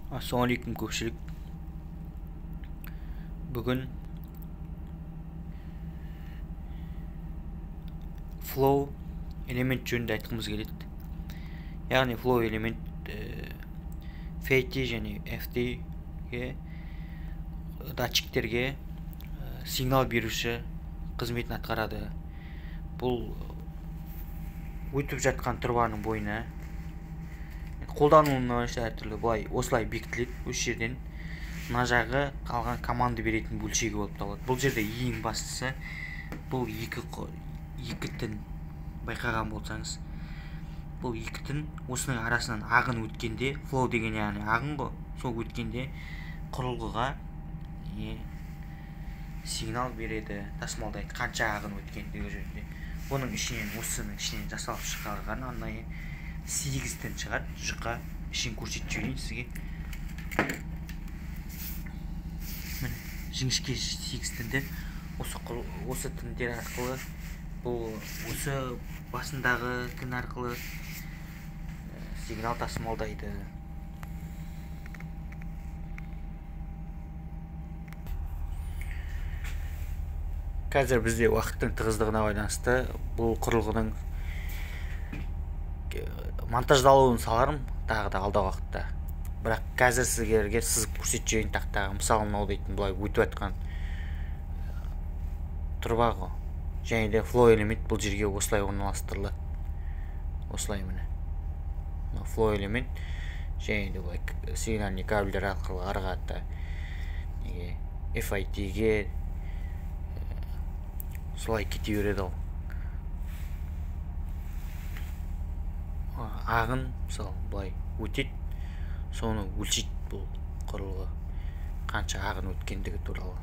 Ассалаумағалейкум көпшілік. Бүгін flow элемент жөнінде айтқымыз келеді. Яғни flow элемент FT және FT-ге датчиктерге сигнал беруші қызметін атқарады. Бұл өтіп жатқан тұрбаның бойына қолдануына әртүрлі осылай бекітіледі. Осы жерден мына жағы қалған команда беретін бөлшегі болып табылады. Бұл жерде ең бастысы бұл екі тін байқаған болсаңыз, бұл екі тін осының арасынан ағын өткенде, flow деген яғни ағын ғой, сол өткенде құрылғыға сигнал береді, тасымалдайды, қанша ағын өткендігі жөнінде. Бұның ішінен, осының ішінен жасалып шығарған арнайы 8 тін шығады. Жұқа ішін көрсетіп жіберейін сізге. Жіңішке 8 тіндер осы тіндер арқылы, бұл осы басындағы тін арқылы сигнал тасымалдайды. Қазір бізде уақыттың тығыздығына байланысты бұл құрылғының монтаждалуын саларым тағы да алдағы уақытта. Бірақ қазір сіздерге сызып көрсетіп жіберейін тақтаға. Мысалы, мынау дейтін бұлай өтіп жатқан тұрба ғой. Және де flow элемент бұл жерге осылай орналастырылады. Осылай міне. Flow элемент және де бұлай сигнальный кабельдер арқылы ары қарата FIT-ге солай кете береді. Ағын мысалы былай өтеді, соны өлшейді бұл құрылғы, қанша ағын өткендігі туралы.